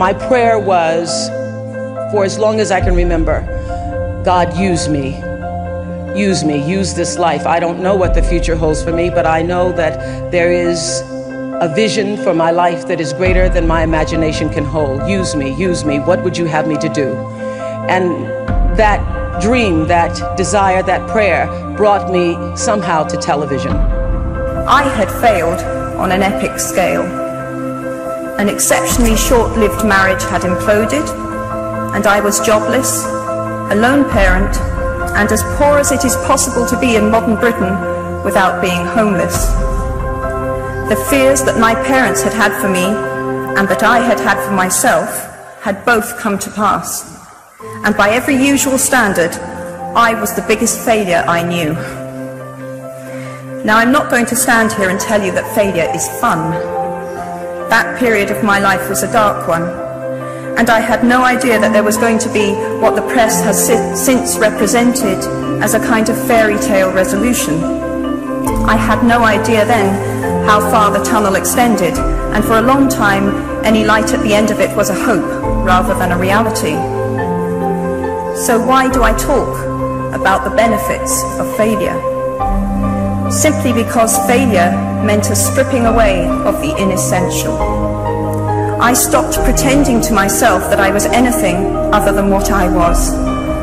My prayer was, for as long as I can remember, God, use me. Use me, use this life. I don't know what the future holds for me, but I know that there is a vision for my life that is greater than my imagination can hold. Use me, use me. What would you have me to do? And that dream, that desire, that prayer brought me somehow to television. I had failed on an epic scale. An exceptionally short-lived marriage had imploded, and I was jobless, a lone parent, and as poor as it is possible to be in modern Britain without being homeless. The fears that my parents had had for me and that I had had for myself had both come to pass. And by every usual standard, I was the biggest failure I knew. Now, I'm not going to stand here and tell you that failure is fun. That period of my life was a dark one, and I had no idea that there was going to be what the press has since represented as a kind of fairy tale resolution. I had no idea then how far the tunnel extended, and for a long time, any light at the end of it was a hope rather than a reality. So why do I talk about the benefits of failure? Simply because failure meant a stripping away of the inessential. I stopped pretending to myself that I was anything other than what I was,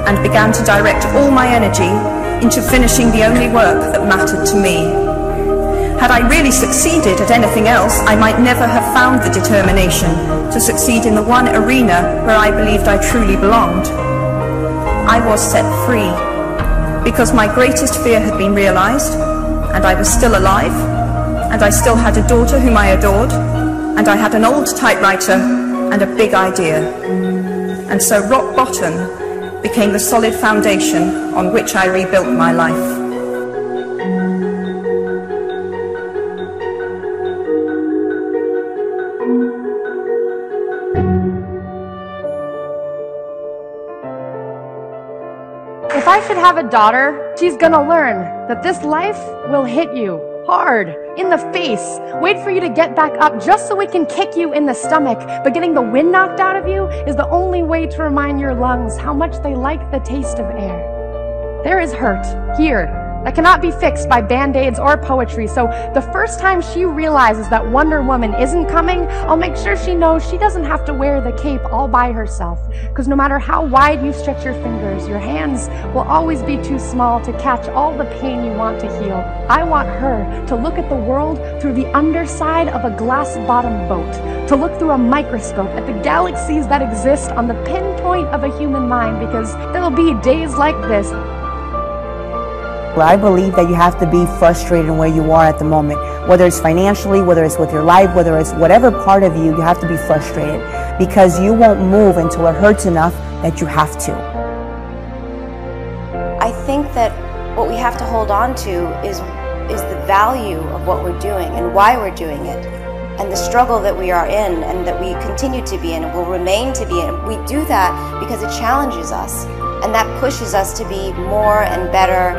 and began to direct all my energy into finishing the only work that mattered to me. Had I really succeeded at anything else, I might never have found the determination to succeed in the one arena where I believed I truly belonged. I was set free, because my greatest fear had been realized, and I was still alive, and I still had a daughter whom I adored, and I had an old typewriter and a big idea. And so rock bottom became the solid foundation on which I rebuilt my life. If I should have a daughter, she's gonna learn that this life will hit you hard, in the face, wait for you to get back up just so it can kick you in the stomach. But getting the wind knocked out of you is the only way to remind your lungs how much they like the taste of air. There is hurt here that cannot be fixed by band-aids or poetry. So the first time she realizes that Wonder Woman isn't coming, I'll make sure she knows she doesn't have to wear the cape all by herself. Because no matter how wide you stretch your fingers, your hands will always be too small to catch all the pain you want to heal. I want her to look at the world through the underside of a glass-bottomed boat, to look through a microscope at the galaxies that exist on the pinpoint of a human mind, because there'll be days like this. I believe that you have to be frustrated in where you are at the moment, whether it's financially, whether it's with your life, whether it's whatever part of you, you have to be frustrated, because you won't move until it hurts enough that you have to. I think that what we have to hold on to is the value of what we're doing and why we're doing it, and the struggle that we are in and that we continue to be in and will remain to be in. We do that because it challenges us, and that pushes us to be more and better.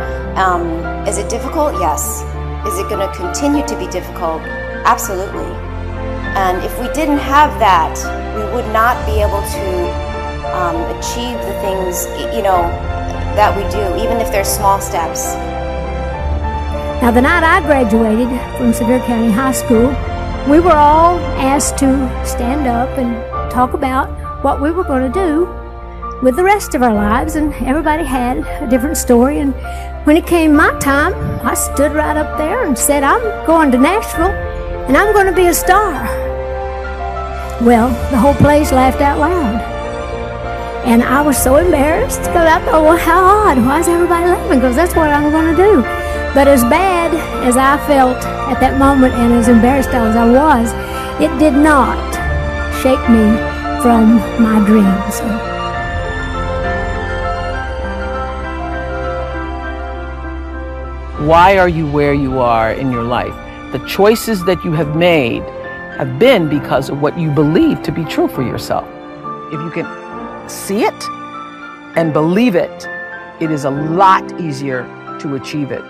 Is it difficult? Yes. Is it going to continue to be difficult? Absolutely. And if we didn't have that, we would not be able to achieve the things, that we do, even if they're small steps. Now, the night I graduated from Sevier County High School, we were all asked to stand up and talk about what we were going to do with the rest of our lives, and everybody had a different story. And when it came my time, I stood right up there and said, I'm going to Nashville and I'm going to be a star. Well, the whole place laughed out loud, and I was so embarrassed, because I thought, well, how odd, why is everybody laughing? Because that's what I'm going to do. But as bad as I felt at that moment and as embarrassed as I was, it did not shake me from my dreams. Why are you where you are in your life? The choices that you have made have been because of what you believe to be true for yourself. If you can see it and believe it, it is a lot easier to achieve it.